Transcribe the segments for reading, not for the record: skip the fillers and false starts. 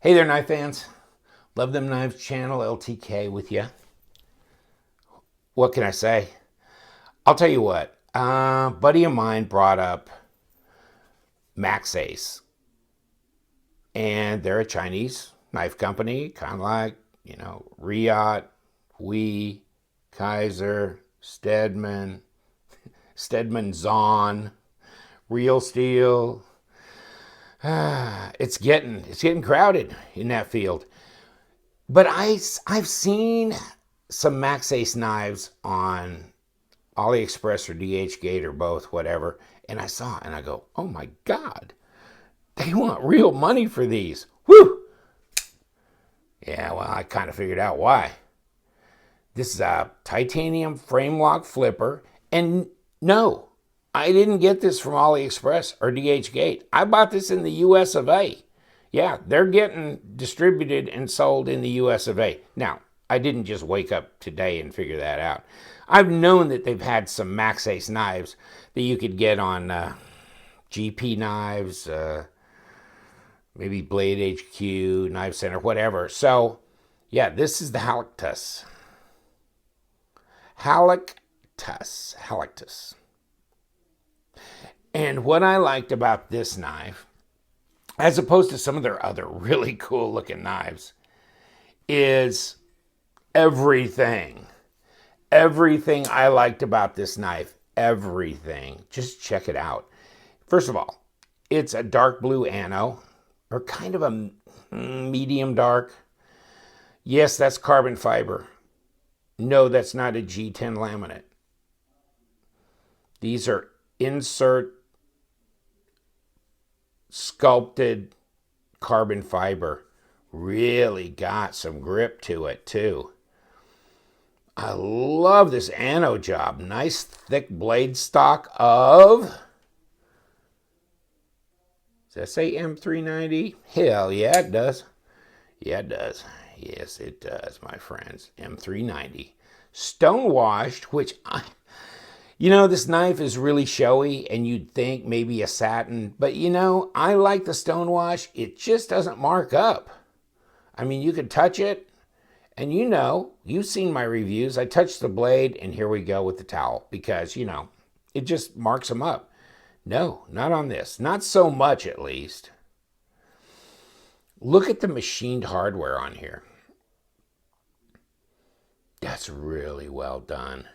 Hey there, knife fans. Love Them Knives channel, LTK with you. What can I say? I'll tell you what. A buddy of mine brought up Maxace. And they're a Chinese knife company, kind of like, Riot, Wee, Kaiser, Stedman Zahn, Real Steel. It's getting crowded in that field. But I've seen some Maxace knives on AliExpress or DHgate or both, whatever, and I saw it and I go, oh my God, they want real money for these. Whew! Yeah, well, I kind of figured out why. This is a titanium frame lock flipper, and no, I didn't get this from AliExpress or DHgate. I bought this in the US of A. Yeah, they're getting distributed and sold in the US of A. Now, I didn't just wake up today and figure that out. I've known that they've had some Maxace knives that you could get on GP Knives, maybe Blade HQ, Knife Center, whatever. So, yeah, this is the Halictus. Halictus. And what I liked about this knife, as opposed to some of their other really cool looking knives, is everything. Everything I liked about this knife. Everything. Just check it out. First of all, it's a dark blue ano, or kind of a medium dark. Yes, that's carbon fiber. No, that's not a G10 laminate. These are insert sculpted carbon fiber. Really got some grip to it too. I love this ano job. Nice thick blade stock of, does that say M390? Hell yeah, it does. Yeah, it does. Yes, it does, my friends. M390. Stone washed, which this knife is really showy, and you'd think maybe a satin, but I like the stone wash. It just doesn't mark up. I mean, you could touch it, and you've seen my reviews. I touch the blade, and here we go with the towel, because, it just marks them up. No, not on this. Not so much, at least. Look at the machined hardware on here. That's really well done.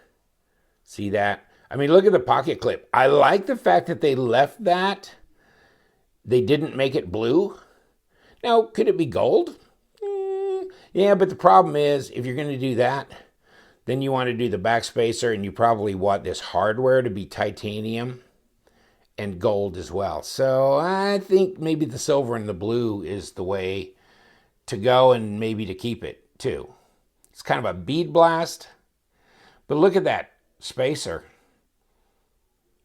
See that? I mean, look at the pocket clip. I like the fact that they left that. They didn't make it blue. Now, could it be gold? Yeah, but the problem is, if you're going to do that, then you want to do the backspacer, and you probably want this hardware to be titanium and gold as well. So I think maybe the silver and the blue is the way to go, and maybe to keep it too. It's kind of a bead blast, but look at that spacer.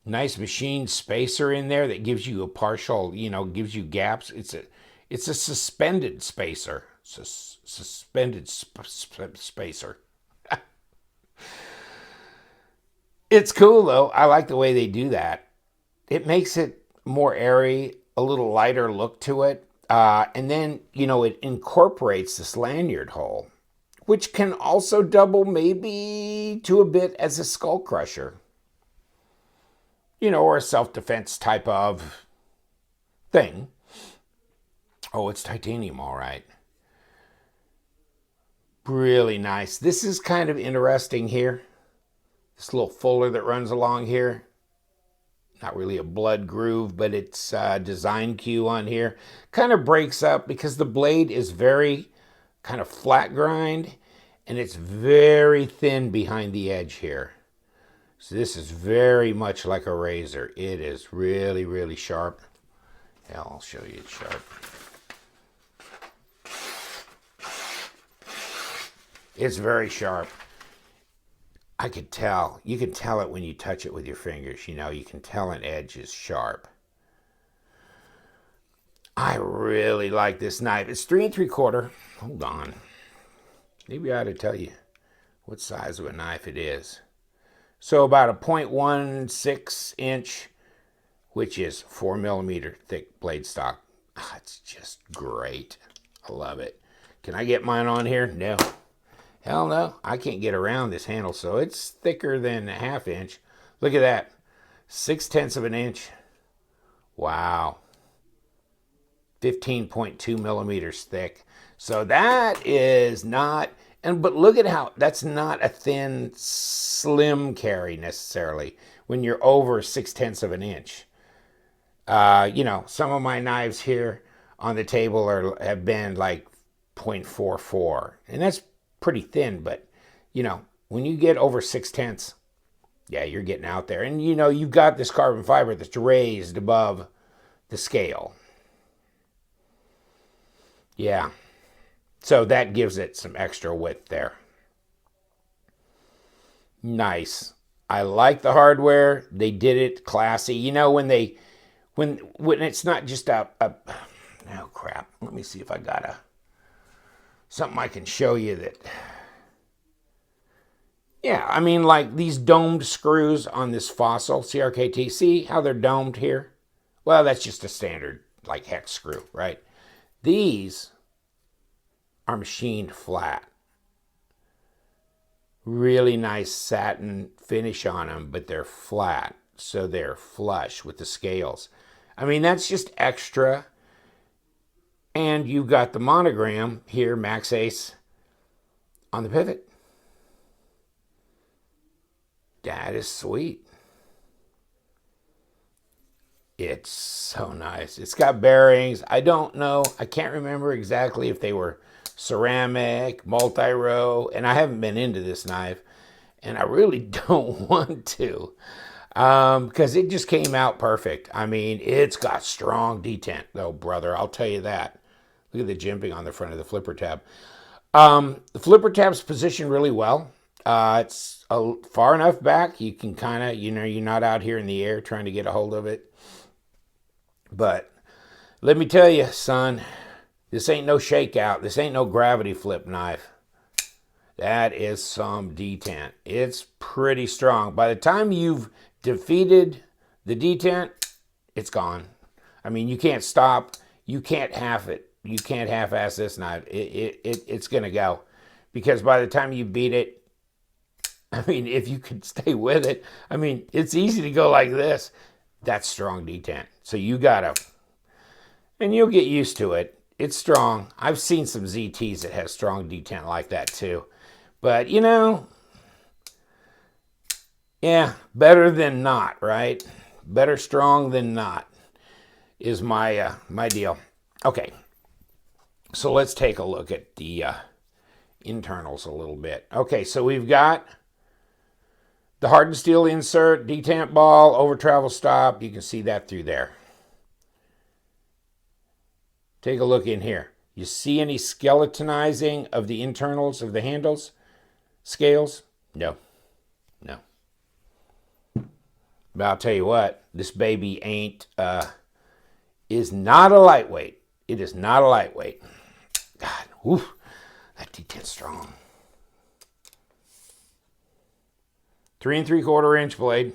Nice machined spacer in there that gives you a partial, gives you gaps. It's a suspended spacer. Suspended spacer. It's cool though. I like the way they do that. It makes it more airy, a little lighter look to it. And then, it incorporates this lanyard hole, which can also double maybe to a bit as a skull crusher. Or a self-defense type of thing. Oh, it's titanium, all right. Really nice. This is kind of interesting here. This little fuller that runs along here. Not really a blood groove, but it's a design cue on here. Kind of breaks up because the blade is very kind of flat grind, and it's very thin behind the edge here. So this is very much like a razor. It is really, really sharp. Yeah, I'll show you it's sharp. It's very sharp. I could tell. You can tell it when you touch it with your fingers. You can tell an edge is sharp. I really like this knife. It's 3 3/4. Hold on. Maybe I ought to tell you what size of a knife it is. So about a 0.16 inch, which is 4 millimeter thick blade stock. It's just great. I love it. Can I get mine on here? No. Hell no. I can't get around this handle, so it's thicker than a 1/2 inch. Look at that. 0.6 of an inch. Wow. 15.2 millimeters thick. So that is not, but look at how, that's not a thin, slim carry necessarily when you're over 0.6 of an inch. You know, some of my knives here on the table have been like 0.44, and that's pretty thin, but you know, when you get over 0.6, yeah, you're getting out there. And you know, you've got this carbon fiber that's raised above the scale. Yeah. So that gives it some extra width there. Nice. I like the hardware. They did it classy. You know, when it's not just oh crap. Let me see if I got something I can show you that. Yeah, I mean, like these domed screws on this Fossil CRKT. See how they're domed here? Well, that's just a standard like hex screw, right? These are machined flat. Really nice satin finish on them, but they're flat, so they're flush with the scales. I mean, that's just extra. And you've got the monogram here, Maxace, on the pivot. That is sweet. It's so nice. It's got bearings. I don't know. I can't remember exactly if they were ceramic, multi-row, and I haven't been into this knife, and I really don't want to, because it just came out perfect. I mean, it's got strong detent, though, brother. I'll tell you that. Look at the jimping on the front of the flipper tab. The flipper tab's positioned really well. It's far enough back you can kind of, you know, you're not out here in the air trying to get a hold of it. But let me tell you, son, this ain't no shakeout. This ain't no gravity flip knife. That is some detent. It's pretty strong. By the time you've defeated the detent, it's gone. I mean, you can't stop. You can't half it. You can't half-ass this knife. It's going to go. Because by the time you beat it, I mean, if you could stay with it, I mean, it's easy to go like this. That's strong detent. So you got to, and you'll get used to it. It's strong. I've seen some ZTs that have strong detent like that too. But, you know, yeah, better than not, right? Better strong than not is my my deal. Okay, so let's take a look at the internals a little bit. Okay, so we've got the hardened steel insert, detent ball, over travel stop. You can see that through there. Take a look in here. You see any skeletonizing of the internals of the handles? Scales? No. No. But I'll tell you what, this baby is not a lightweight. It is not a lightweight. God, whew, that detent's strong. 3 3/4 inch blade,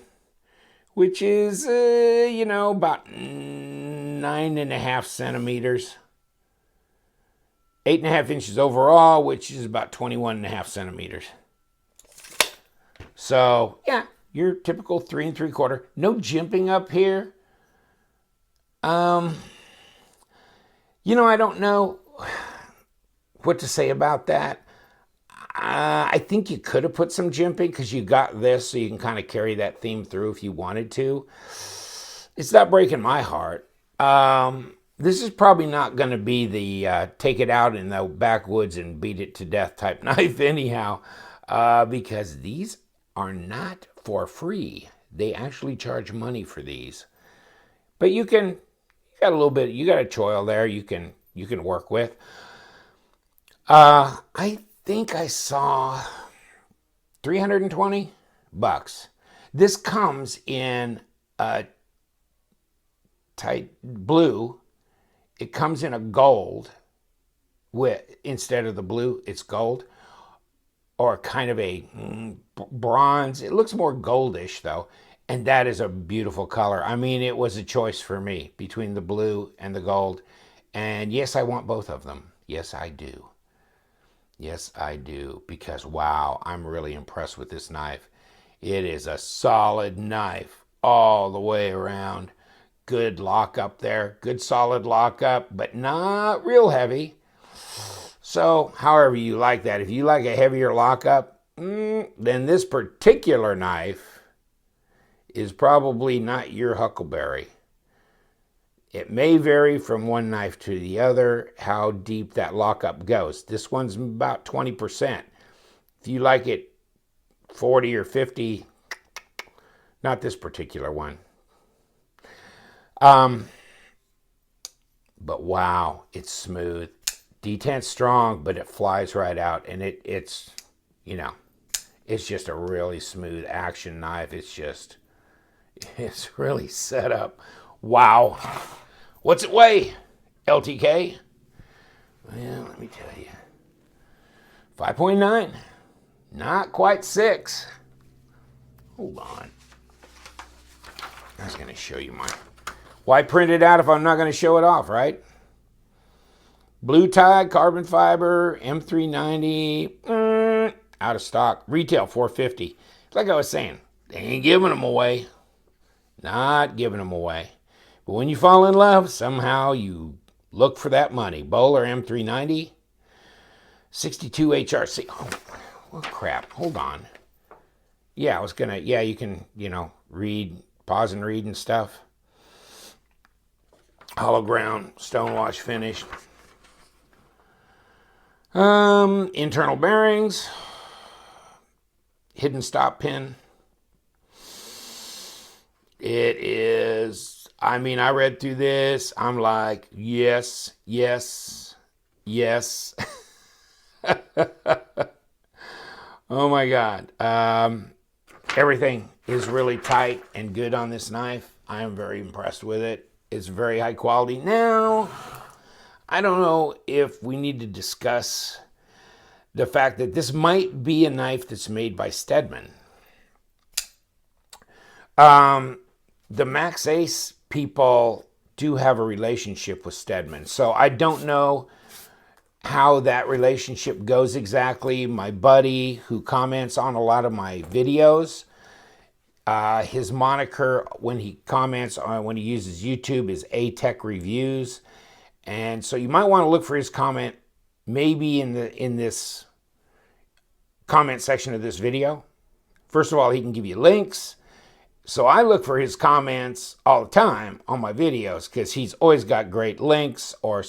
which is, you know, about 9.5 centimeters. 8.5 inches overall, which is about 21.5 centimeters. So, yeah, your typical 3 3/4. No jimping up here. You know, I don't know what to say about that. I think you could have put some jimping because you got this so you can kind of carry that theme through if you wanted to. It's not breaking my heart. This is probably not going to be the take it out in the backwoods and beat it to death type knife anyhow, because these are not for free. They actually charge money for these. But you got a little bit, you got a choil there you can work with. I think I saw $320. This comes in a tight blue. It comes in a gold instead of the blue, it's gold, or kind of a bronze. It looks more goldish though, and that is a beautiful color. I mean, it was a choice for me between the blue and the gold, and yes, I want both of them. Yes, I do. Yes, I do. Because, wow, I'm really impressed with this knife. It is a solid knife all the way around. Good lockup there. Good solid lockup, but not real heavy. So, however you like that. If you like a heavier lockup, then this particular knife is probably not your huckleberry. It may vary from one knife to the other, how deep that lockup goes. This one's about 20%. If you like it 40 or 50, not this particular one. But wow, it's smooth. Detent's strong, but it flies right out. And it's, you know, it's just a really smooth action knife. It's really set up. Wow. What's it weigh, LTK? Well, let me tell you. 5.9. Not quite 6. Hold on. I was going to show you mine. Why print it out if I'm not going to show it off, right? Blue tie, carbon fiber, M390, out of stock. Retail $450. Like I was saying, they ain't giving them away. Not giving them away. But when you fall in love, somehow you look for that money. Bowler M390, 62 HRC. Oh, well, crap. Hold on. Yeah, I was going to, yeah, you can, read, pause and read and stuff. Hollow ground, stonewash finished. Internal bearings, hidden stop pin. It is, I read through this. I'm like, yes, yes, yes. Oh my God. Everything is really tight and good on this knife. I am very impressed with it. It's very high quality. Now, I don't know if we need to discuss the fact that this might be a knife that's made by Stedman. The Maxace people do have a relationship with Stedman, so I don't know how that relationship goes exactly. My buddy who comments on a lot of my videos, his moniker when he comments on, when he uses YouTube, is A-Tech Reviews. And so you might want to look for his comment maybe in this comment section of this video. First of all, he can give you links. So I look for his comments all the time on my videos because he's always got great links or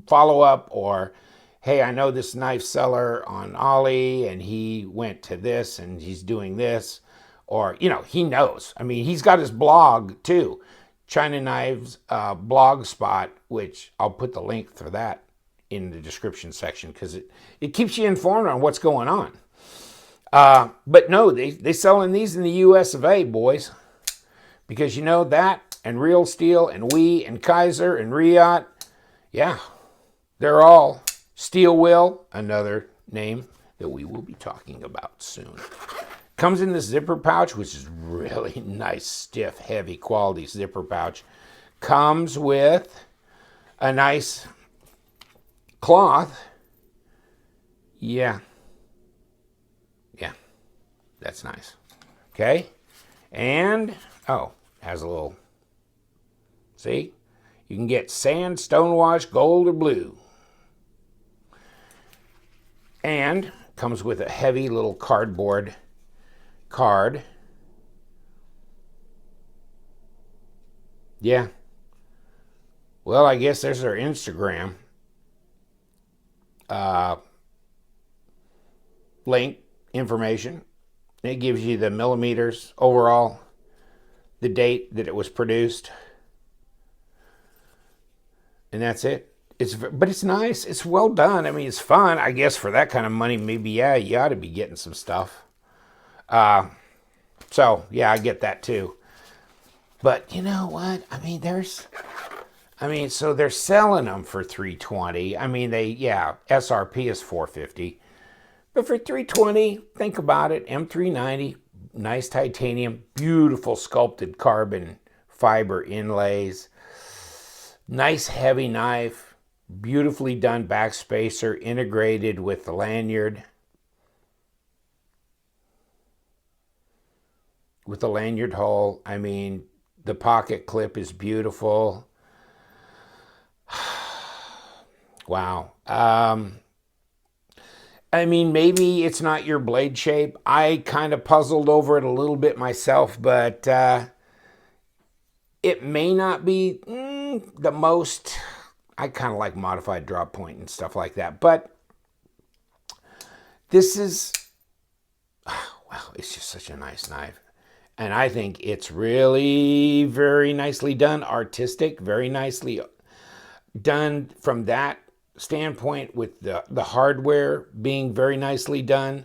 follow-up, or, hey, I know this knife seller on Ollie and he went to this and he's doing this. Or, he knows. He's got his blog too. China Knives blog spot, which I'll put the link for that in the description section because it keeps you informed on what's going on. But no, they selling these in the US of A, boys. Because that and Real Steel and We and Kaiser and Riot, yeah, they're all Steel Will, another name that we will be talking about soon. Comes in this zipper pouch, which is really nice, stiff, heavy quality zipper pouch. Comes with a nice cloth. Yeah, that's nice. Okay, and, has a little, see? You can get sand, stonewash, gold, or blue. And comes with a heavy little cardboard card. Yeah. Well, I guess there's their Instagram link information. It gives you the millimeters overall, the date that it was produced, and that's it. But it's nice. It's well done. It's fun. I guess for that kind of money, maybe, yeah, you ought to be getting some stuff. So yeah, I get that too. But you know what? So they're selling them for $320. SRP is $450. But for $320, think about it. M390, nice titanium, beautiful sculpted carbon fiber inlays, nice heavy knife. Beautifully done backspacer integrated with the lanyard. With the lanyard hole. I mean, the pocket clip is beautiful. Wow. I mean, maybe it's not your blade shape. I kind of puzzled over it a little bit myself, but it may not be the most. I kind of like modified drop point and stuff like that. But this is, wow, it's just such a nice knife. And I think it's really very nicely done, artistic, very nicely done from that standpoint, with the hardware being very nicely done,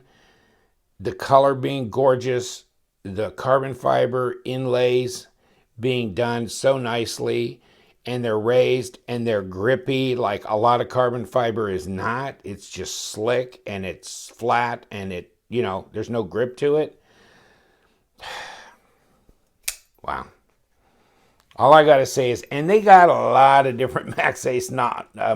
the color being gorgeous, the carbon fiber inlays being done so nicely, and they're raised and they're grippy like a lot of carbon fiber is not. It's just slick and it's flat and it, there's no grip to it. Wow. All I got to say is, and they got a lot of different Maxace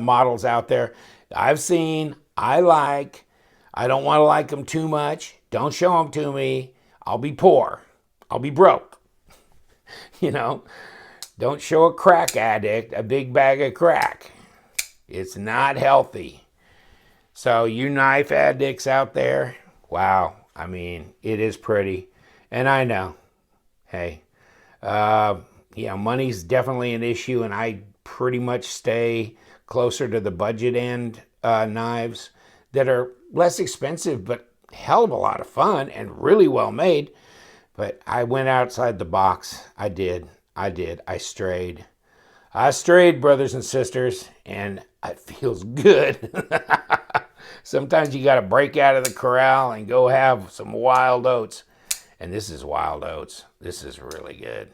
models out there I've seen, I like. I don't want to like them too much. Don't show them to me. I'll be poor. I'll be broke. Don't show a crack addict a big bag of crack. It's not healthy. So you knife addicts out there, wow. I mean, it is pretty. And I know, hey, money's definitely an issue, and I pretty much stay closer to the budget end knives that are less expensive, but hell of a lot of fun and really well made. But I went outside the box. I did. I strayed. Brothers and sisters, and it feels good. Sometimes you got to break out of the corral and go have some wild oats. And this is wild oats. This is really good.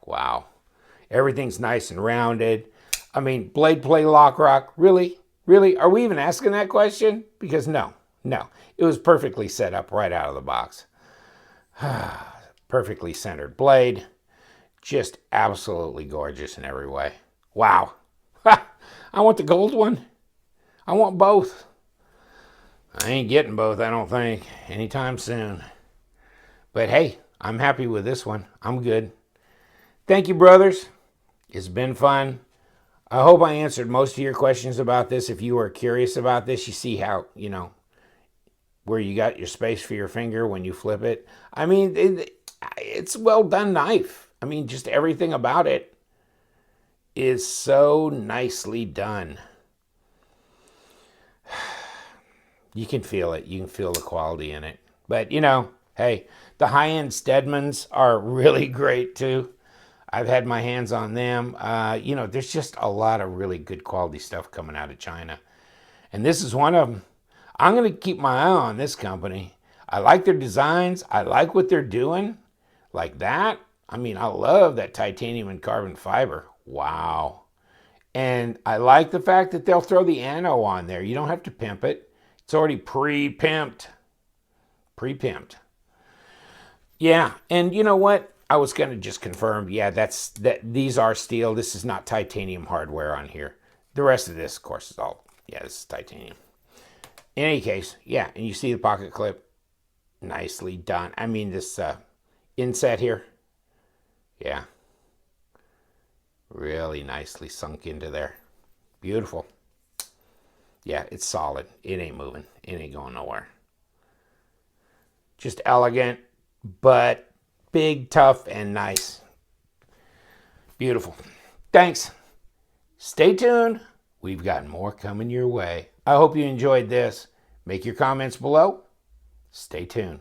Wow. Everything's nice and rounded. I mean, blade play lock rock. Really? Really? Are we even asking that question? Because no. It was perfectly set up right out of the box. Perfectly centered blade. Just absolutely gorgeous in every way. Wow. I want the gold one. I want both. I ain't getting both, I don't think, anytime soon. But hey, I'm happy with this one. I'm good. Thank you, brothers. It's been fun. I hope I answered most of your questions about this. If you were curious about this, you see how, where you got your space for your finger when you flip it. I mean, it's a well done knife. I mean, just everything about it is so nicely done. You can feel it. You can feel the quality in it. But, hey, the high-end Stedmans are really great, too. I've had my hands on them. There's just a lot of really good quality stuff coming out of China. And this is one of them. I'm going to keep my eye on this company. I like their designs. I like what they're doing. Like that. I mean, I love that titanium and carbon fiber. Wow. And I like the fact that they'll throw the ano on there. You don't have to pimp it. It's already pre-pimped. Yeah, and you know what? I was going to just confirm, these are steel. This is not titanium hardware on here. The rest of this, of course, is all, this is titanium. In any case, and you see the pocket clip. Nicely done. I mean, this inset here. Yeah. Really nicely sunk into there. Beautiful. Yeah, it's solid. It ain't moving. It ain't going nowhere. Just elegant, but big, tough, and nice. Beautiful. Thanks. Stay tuned. We've got more coming your way. I hope you enjoyed this. Make your comments below. Stay tuned.